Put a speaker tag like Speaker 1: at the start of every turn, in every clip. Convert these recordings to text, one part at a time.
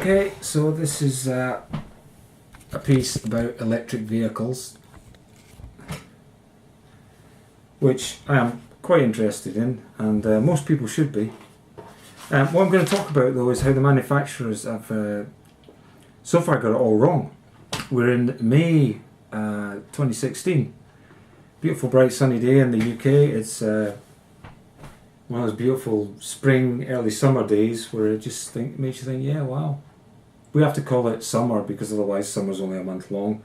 Speaker 1: Okay, so this is a piece about electric vehicles, which I am quite interested in, and most people should be. What I'm going to talk about though is how the manufacturers have so far got it all wrong. We're in May 2016, beautiful bright sunny day in the UK. It's one of those beautiful spring, early summer days where it just makes you think, yeah, wow. We have to call it summer because otherwise summer's only a month long.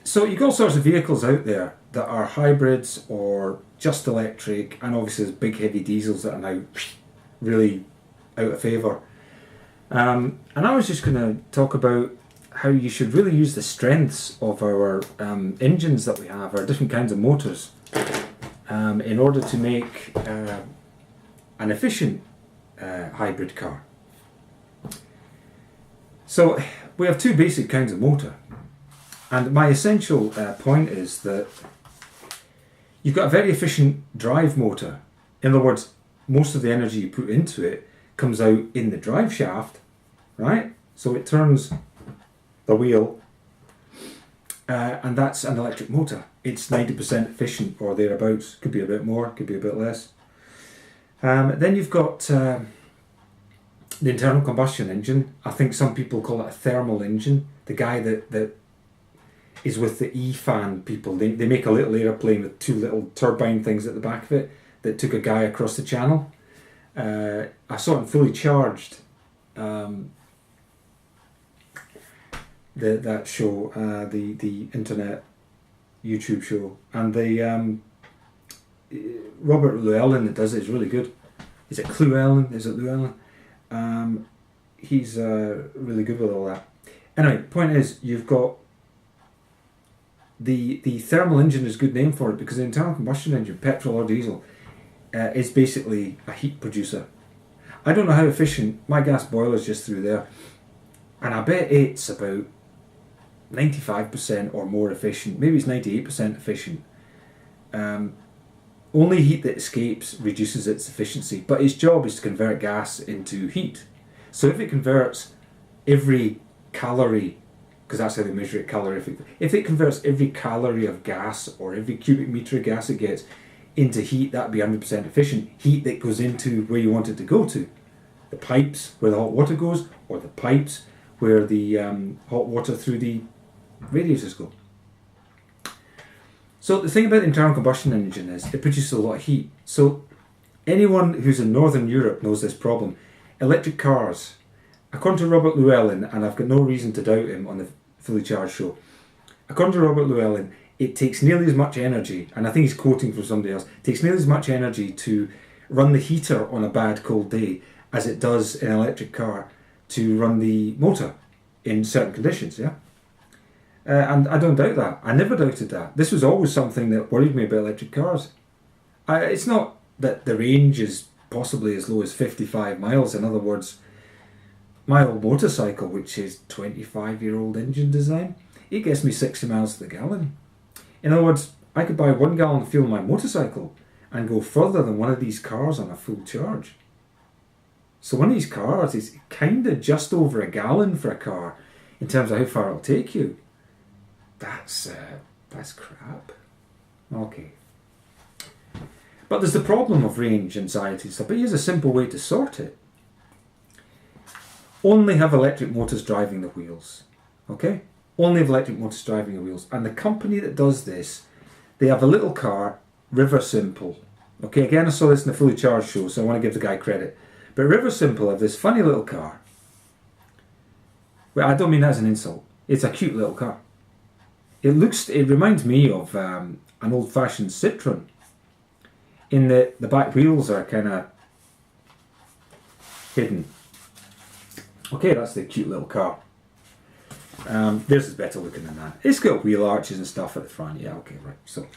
Speaker 1: So you've got all sorts of vehicles out there that are hybrids or just electric, and obviously there's big heavy diesels that are now really out of favour. And I was just going to talk about how you should really use the strengths of our engines that we have, our different kinds of motors, in order to make an efficient hybrid car. So we have two basic kinds of motor, and my essential point is that you've got a very efficient drive motor. In other words, most of the energy you put into it comes out in the drive shaft, right? So it turns the wheel, and that's an electric motor. It's 90% efficient or thereabouts. Could be a bit more, could be a bit less. Then you've got the internal combustion engine. I think some people call it a thermal engine. The guy that is with the E-fan people, they make a little aeroplane with two little turbine things at the back of it that took a guy across the channel. I saw it fully charged. That show, the internet YouTube show, and the Robert Llewellyn that does it is really good. Is it Llewellyn? Is it Llewellyn? He's really good with all that. Anyway, point is, you've got the thermal engine is a good name for it because the internal combustion engine, petrol or diesel, is basically a heat producer. I don't know how efficient my gas boiler's just through there, and I bet it's about 95% or more efficient. Maybe it's 98% efficient. Only heat that escapes reduces its efficiency, but its job is to convert gas into heat. So if it converts every calorie, because that's how they measure it calorific, if it converts every calorie of gas or every cubic meter of gas it gets into heat, that'd be 100% efficient. Heat that goes into where you want it to go to. The pipes where the hot water goes, or the pipes where the hot water through the radiators go. So the thing about the internal combustion engine is it produces a lot of heat. So anyone who's in Northern Europe knows this problem. Electric cars, according to Robert Llewellyn, and I've got no reason to doubt him on the Fully Charged show, according to Robert Llewellyn, it takes nearly as much energy, and I think he's quoting from somebody else, it takes nearly as much energy to run the heater on a bad cold day as it does in an electric car to run the motor in certain conditions, yeah? And I don't doubt that. I never doubted that. This was always something that worried me about electric cars. It's not that the range is possibly as low as 55 miles. In other words, my old motorcycle, which is 25-year-old engine design, it gets me 60 miles to the gallon. In other words, I could buy 1 gallon fuel on my motorcycle and go further than one of these cars on a full charge. So one of these cars is kind of just over a gallon for a car in terms of how far it'll take you. That's crap. Okay. But there's the problem of range anxiety and stuff, but here's a simple way to sort it. Only have electric motors driving the wheels. Okay? Only have electric motors driving the wheels. And the company that does this, they have a little car, River Simple. Okay, again, I saw this in the Fully Charged show, so I want to give the guy credit. But River Simple have this funny little car. Well, I don't mean that as an insult. It's a cute little car. It reminds me of an old-fashioned Citroen. In the back wheels are kind of hidden. Okay, that's the cute little car. This is better looking than that. It's got wheel arches and stuff at the front. Yeah, okay, right. So,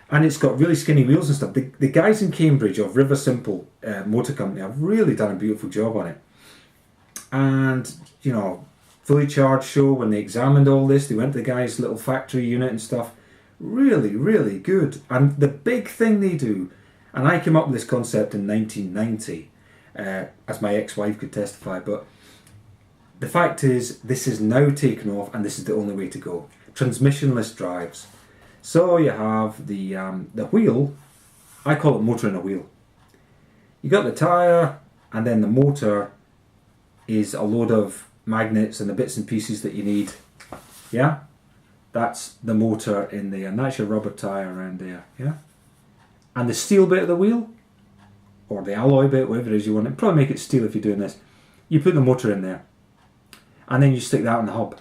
Speaker 1: and it's got really skinny wheels and stuff. The guys in Cambridge of River Simple Motor Company have really done a beautiful job on it. And, you know, Fully Charged show, when they examined all this, they went to the guy's little factory unit and stuff. Really, really good. And the big thing they do, and I came up with this concept in 1990, as my ex-wife could testify. But the fact is, this is now taken off, and this is the only way to go. Transmissionless drives. So you have the wheel. I call it motor in a wheel. You got the tyre, and then the motor is a load of magnets and the bits and pieces that you need. Yeah? That's the motor in there, and that's your rubber tyre around there. Yeah? And the steel bit of the wheel, or the alloy bit, whatever it is you want, probably make it steel if you're doing this. You put the motor in there, and then you stick that on the hub.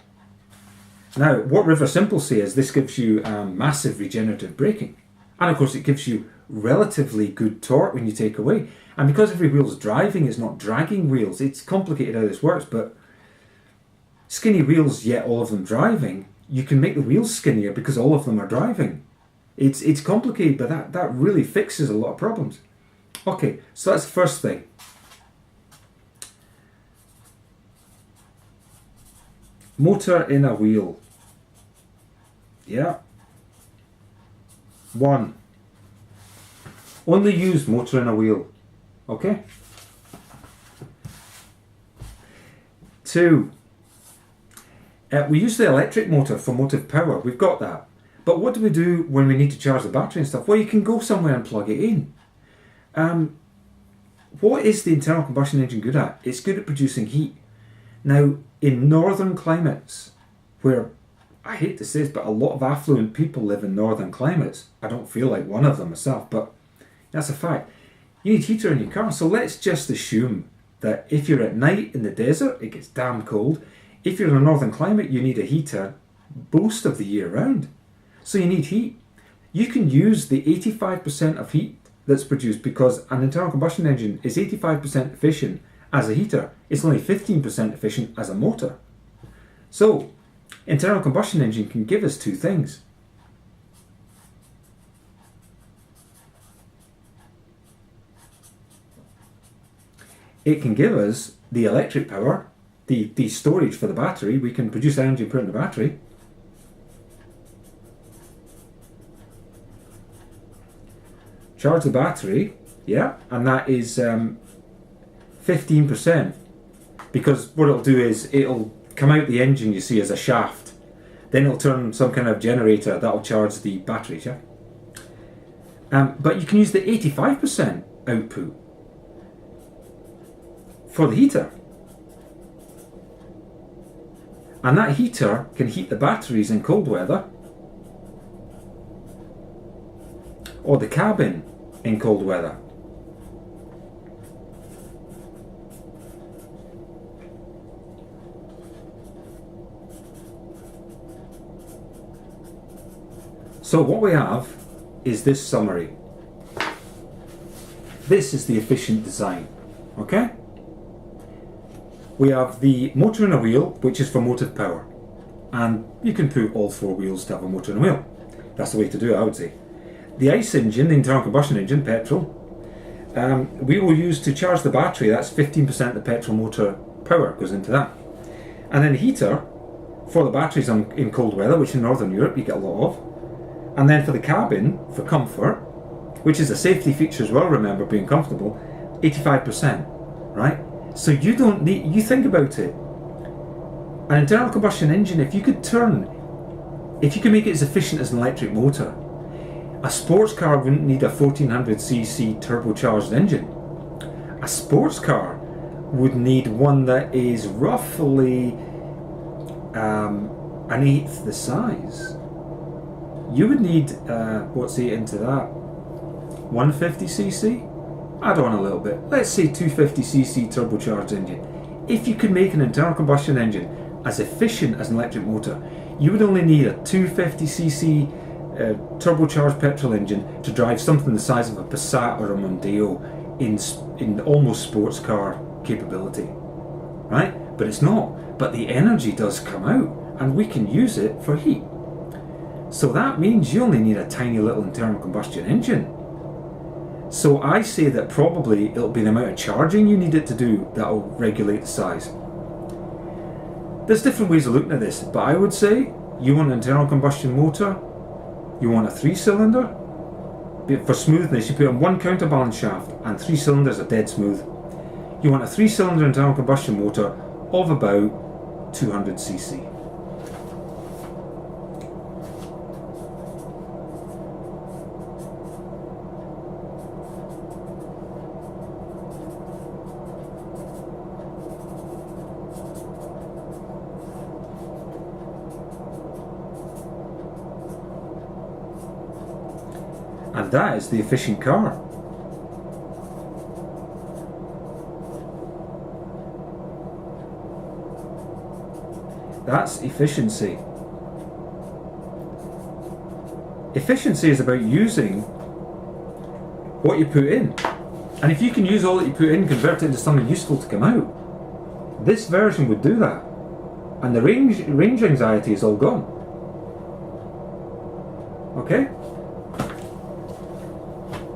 Speaker 1: Now, what River Simple say is this gives you massive regenerative braking. And of course it gives you relatively good torque when you take away. And because every wheel's driving, it's not dragging wheels. It's complicated how this works, but skinny wheels, yet all of them driving, you can make the wheels skinnier because all of them are driving. It's complicated, but that really fixes a lot of problems. Okay, so that's the first thing. Motor in a wheel. Yeah. 1. Only use motor in a wheel. Okay? 2. We use the electric motor for motive power. We've got that. But what do we do when we need to charge the battery and stuff? Well, you can go somewhere and plug it in. What is the internal combustion engine good at? It's good at producing heat. Now, in northern climates, where, I hate to say this, but a lot of affluent people live in northern climates. I don't feel like one of them myself, but that's a fact. You need heater in your car, so let's just assume that if you're at night in the desert, it gets damn cold. If you're in a northern climate, you need a heater most of the year round. So you need heat. You can use the 85% of heat that's produced, because an internal combustion engine is 85% efficient as a heater. It's only 15% efficient as a motor. So, internal combustion engine can give us two things. It can give us the electric power, the storage for the battery. We can produce energy and put it in the battery. Charge the battery, yeah, and that is 15%, because what it'll do is it'll come out the engine, you see, as a shaft. Then it'll turn some kind of generator that'll charge the batteries, yeah. But you can use the 85% output for the heater. And that heater can heat the batteries in cold weather, or the cabin in cold weather. So what we have is this summary. This is the efficient design, okay? We have the motor in a wheel, which is for motive power. And you can put all 4 wheels to have a motor in a wheel. That's the way to do it, I would say. The ICE engine, the internal combustion engine, petrol, we will use to charge the battery. That's 15% of the petrol motor power goes into that. And then the heater for the batteries in cold weather, which in Northern Europe you get a lot of. And then for the cabin, for comfort, which is a safety feature as well, remember, being comfortable, 85%, right? So you don't need, you think about it. An internal combustion engine, if you could make it as efficient as an electric motor, a sports car wouldn't need a 1400cc turbocharged engine. A sports car would need one that is roughly an eighth the size. You would need, what's 8 into that? 150cc? Add on a little bit. Let's say 250cc turbocharged engine. If you could make an internal combustion engine as efficient as an electric motor, you would only need a 250cc turbocharged petrol engine to drive something the size of a Passat or a Mondeo in almost sports car capability, right? But it's not. But the energy does come out, and we can use it for heat. So that means you only need a tiny little internal combustion engine. So I say that probably it'll be the amount of charging you need it to do that'll regulate the size. There's different ways of looking at this, but I would say you want an internal combustion motor, you want a 3-cylinder. For smoothness, you put on 1 counterbalance shaft, and 3 cylinders are dead smooth. You want a 3-cylinder internal combustion motor of about 200cc. And that is the efficient car. That's efficiency. Efficiency is about using what you put in. And if you can use all that you put in, convert it into something useful to come out, this version would do that. And the range anxiety is all gone. Okay?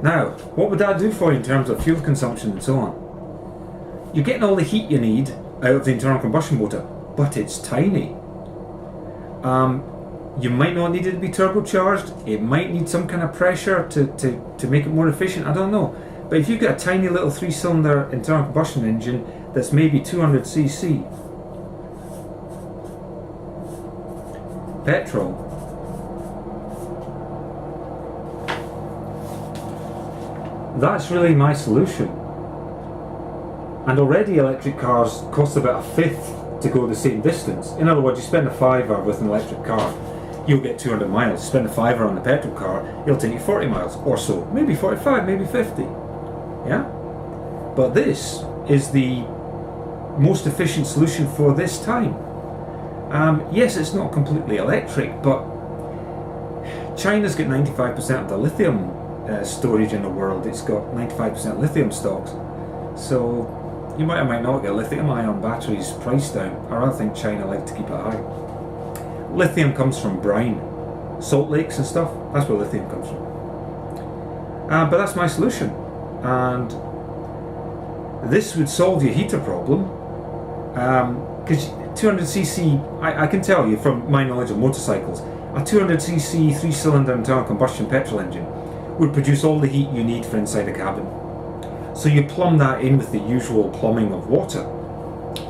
Speaker 1: Now, what would that do for you in terms of fuel consumption and so on? You're getting all the heat you need out of the internal combustion motor, but it's tiny. You might not need it to be turbocharged. It might need some kind of pressure to make it more efficient. I don't know. But if you've got a tiny little 3-cylinder internal combustion engine that's maybe 200cc, petrol, that's really my solution. And already electric cars cost about 1/5 to go the same distance. In other words, you spend a £5 with an electric car, you'll get 200 miles. Spend a £5 on the petrol car, it'll take you 40 miles or so. Maybe 45, maybe 50. Yeah? But this is the most efficient solution for this time. Yes, it's not completely electric, but China's got 95% of the lithium storage in the world. It's got 95% lithium stocks. So you might or might not get lithium-ion batteries priced down. I rather think China like to keep it high. Lithium comes from brine, salt lakes and stuff. That's where lithium comes from. But that's my solution. And this would solve your heater problem. Because 200cc, I can tell you from my knowledge of motorcycles, a 200cc 3-cylinder internal combustion petrol engine would produce all the heat you need for inside a cabin. So you plumb that in with the usual plumbing of water.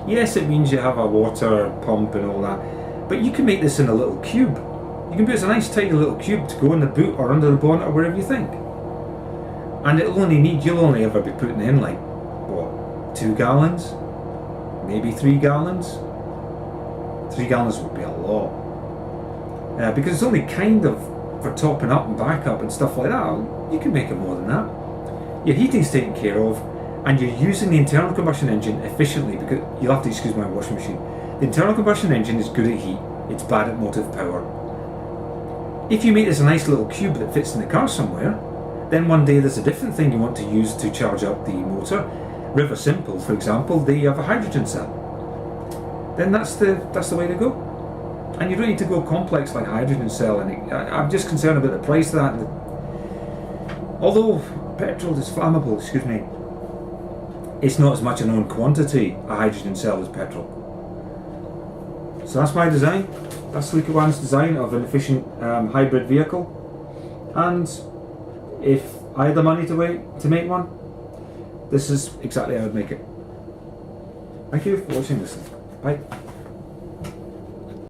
Speaker 1: Yes, it means you have a water pump and all that, but you can make this in a little cube. You can put it in a nice tiny little cube to go in the boot or under the bonnet or wherever you think. And you'll only ever be putting in like, what, 2 gallons? Maybe 3 gallons? 3 gallons would be a lot. Because it's only kind of for topping up and backup and stuff like that. You can make it more than that. Your heating's taken care of, and you're using the internal combustion engine efficiently, because you'll have to excuse my washing machine. The internal combustion engine is good at heat, it's bad at motive power. If you make this a nice little cube that fits in the car somewhere, then one day there's a different thing you want to use to charge up the motor. River Simple, for example, they have a hydrogen cell. Then that's the way to go. And you don't need to go complex like hydrogen cell. And I'm just concerned about the price of that. Although petrol is flammable, it's not as much a known quantity, a hydrogen cell, as petrol. So that's my design. That's Sleekitwan's design of an efficient hybrid vehicle. And if I had the money to make one, this is exactly how I would make it. Thank you for watching this. Bye.